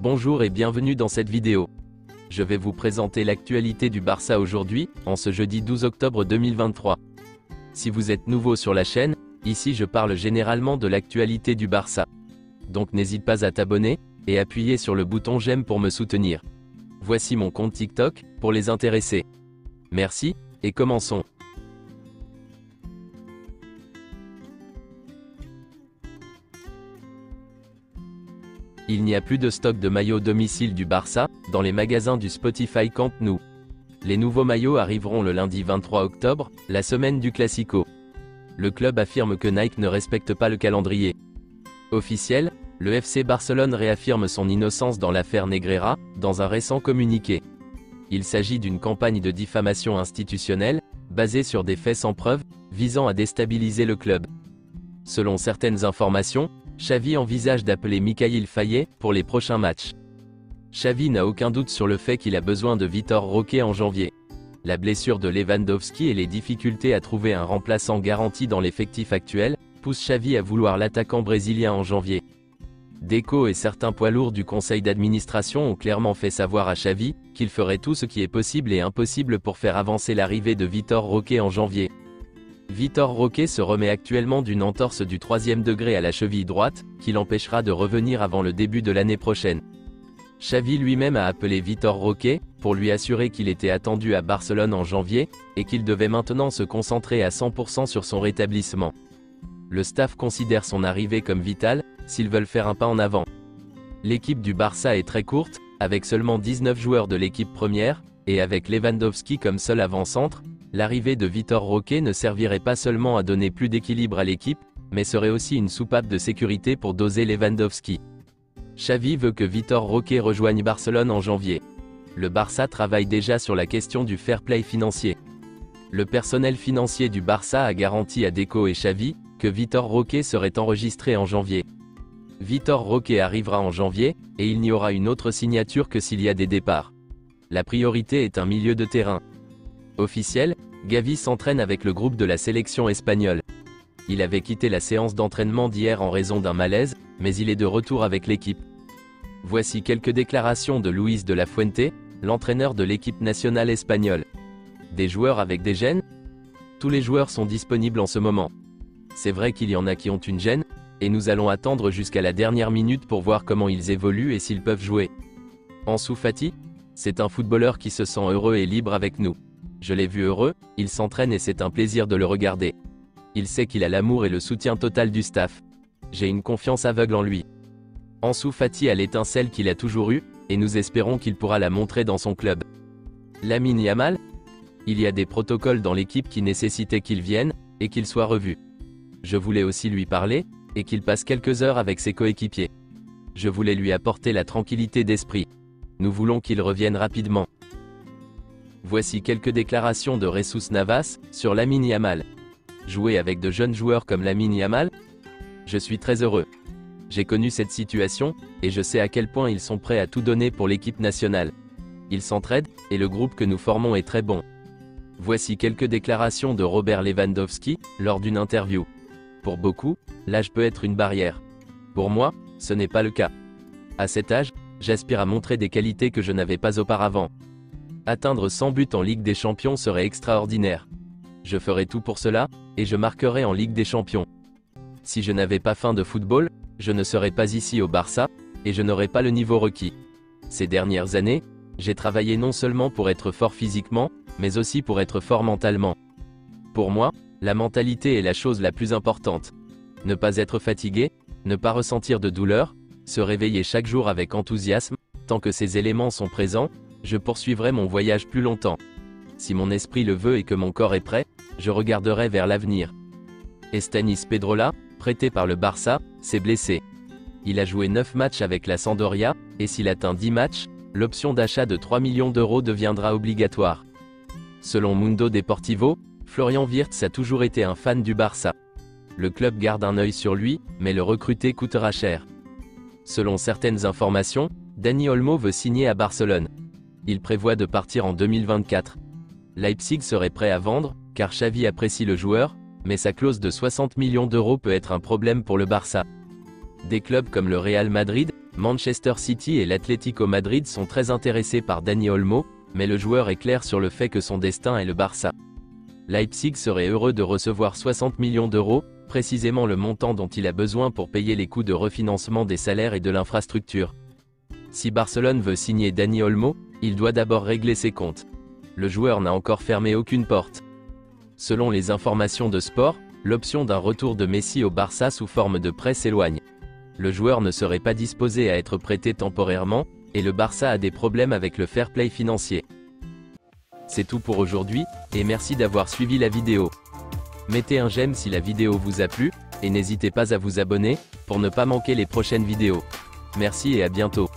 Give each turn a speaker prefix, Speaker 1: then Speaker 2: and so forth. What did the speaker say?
Speaker 1: Bonjour et bienvenue dans cette vidéo. Je vais vous présenter l'actualité du Barça aujourd'hui, en ce jeudi 12 octobre 2023. Si vous êtes nouveau sur la chaîne, ici je parle généralement de l'actualité du Barça. Donc n'hésite pas à t'abonner, et appuyer sur le bouton j'aime pour me soutenir. Voici mon compte TikTok, pour les intéressés. Merci, et commençons. Il n'y a plus de stock de maillots domicile du Barça, dans les magasins du Spotify Camp Nou. Les nouveaux maillots arriveront le lundi 23 octobre, la semaine du Classico. Le club affirme que Nike ne respecte pas le calendrier officiel. Le FC Barcelone réaffirme son innocence dans l'affaire Negreira, dans un récent communiqué. Il s'agit d'une campagne de diffamation institutionnelle, basée sur des faits sans preuve, visant à déstabiliser le club. Selon certaines informations, Xavi envisage d'appeler Mikayil Faye pour les prochains matchs. Xavi n'a aucun doute sur le fait qu'il a besoin de Vitor Roque en janvier. La blessure de Lewandowski et les difficultés à trouver un remplaçant garanti dans l'effectif actuel, poussent Xavi à vouloir l'attaquant brésilien en janvier. Deco et certains poids lourds du conseil d'administration ont clairement fait savoir à Xavi qu'il ferait tout ce qui est possible et impossible pour faire avancer l'arrivée de Vitor Roque en janvier. Vitor Roque se remet actuellement d'une entorse du 3e degré à la cheville droite, qui l'empêchera de revenir avant le début de l'année prochaine. Xavi lui-même a appelé Vitor Roque, pour lui assurer qu'il était attendu à Barcelone en janvier, et qu'il devait maintenant se concentrer à 100% sur son rétablissement. Le staff considère son arrivée comme vitale, s'ils veulent faire un pas en avant. L'équipe du Barça est très courte, avec seulement 19 joueurs de l'équipe première, et avec Lewandowski comme seul avant-centre. L'arrivée de Vitor Roque ne servirait pas seulement à donner plus d'équilibre à l'équipe, mais serait aussi une soupape de sécurité pour doser Lewandowski. Xavi veut que Vitor Roque rejoigne Barcelone en janvier. Le Barça travaille déjà sur la question du fair play financier. Le personnel financier du Barça a garanti à Deco et Xavi que Vitor Roque serait enregistré en janvier. Vitor Roque arrivera en janvier, et il n'y aura une autre signature que s'il y a des départs. La priorité est un milieu de terrain. Officiel, Gavi s'entraîne avec le groupe de la sélection espagnole. Il avait quitté la séance d'entraînement d'hier en raison d'un malaise, mais il est de retour avec l'équipe. Voici quelques déclarations de Luis de la Fuente, l'entraîneur de l'équipe nationale espagnole. Des joueurs avec des gènes? Tous les joueurs sont disponibles en ce moment. C'est vrai qu'il y en a qui ont une gêne, et nous allons attendre jusqu'à la dernière minute pour voir comment ils évoluent et s'ils peuvent jouer. Ansu Fati? C'est un footballeur qui se sent heureux et libre avec nous. Je l'ai vu heureux, il s'entraîne et c'est un plaisir de le regarder. Il sait qu'il a l'amour et le soutien total du staff. J'ai une confiance aveugle en lui. Ansu Fati a l'étincelle qu'il a toujours eue, et nous espérons qu'il pourra la montrer dans son club. Lamine Yamal? Il y a des protocoles dans l'équipe qui nécessitaient qu'il vienne, et qu'il soit revu. Je voulais aussi lui parler, et qu'il passe quelques heures avec ses coéquipiers. Je voulais lui apporter la tranquillité d'esprit. Nous voulons qu'il revienne rapidement. Voici quelques déclarations de Jesus Navas, sur Lamine Yamal. Jouer avec de jeunes joueurs comme Lamine Yamal? Je suis très heureux. J'ai connu cette situation, et je sais à quel point ils sont prêts à tout donner pour l'équipe nationale. Ils s'entraident, et le groupe que nous formons est très bon. Voici quelques déclarations de Robert Lewandowski, lors d'une interview. Pour beaucoup, l'âge peut être une barrière. Pour moi, ce n'est pas le cas. À cet âge, j'aspire à montrer des qualités que je n'avais pas auparavant. Atteindre 100 buts en Ligue des Champions serait extraordinaire. Je ferai tout pour cela, et je marquerai en Ligue des Champions. Si je n'avais pas faim de football, je ne serais pas ici au Barça, et je n'aurais pas le niveau requis. Ces dernières années, j'ai travaillé non seulement pour être fort physiquement, mais aussi pour être fort mentalement. Pour moi, la mentalité est la chose la plus importante. Ne pas être fatigué, ne pas ressentir de douleur, se réveiller chaque jour avec enthousiasme, tant que ces éléments sont présents, je poursuivrai mon voyage plus longtemps. Si mon esprit le veut et que mon corps est prêt, je regarderai vers l'avenir. Estanis Pedrola, prêté par le Barça, s'est blessé. Il a joué 9 matchs avec la Sampdoria, et s'il atteint 10 matchs, l'option d'achat de 3 millions d'euros deviendra obligatoire. Selon Mundo Deportivo, Florian Wirtz a toujours été un fan du Barça. Le club garde un œil sur lui, mais le recruter coûtera cher. Selon certaines informations, Dani Olmo veut signer à Barcelone. Il prévoit de partir en 2024. Leipzig serait prêt à vendre, car Xavi apprécie le joueur, mais sa clause de 60 millions d'euros peut être un problème pour le Barça. Des clubs comme le Real Madrid, Manchester City et l'Atlético Madrid sont très intéressés par Dani Olmo, mais le joueur est clair sur le fait que son destin est le Barça. Leipzig serait heureux de recevoir 60 millions d'euros, précisément le montant dont il a besoin pour payer les coûts de refinancement des salaires et de l'infrastructure. Si Barcelone veut signer Dani Olmo, il doit d'abord régler ses comptes. Le joueur n'a encore fermé aucune porte. Selon les informations de Sport, l'option d'un retour de Messi au Barça sous forme de prêt s'éloigne. Le joueur ne serait pas disposé à être prêté temporairement, et le Barça a des problèmes avec le fair play financier. C'est tout pour aujourd'hui, et merci d'avoir suivi la vidéo. Mettez un j'aime si la vidéo vous a plu, et n'hésitez pas à vous abonner, pour ne pas manquer les prochaines vidéos. Merci et à bientôt.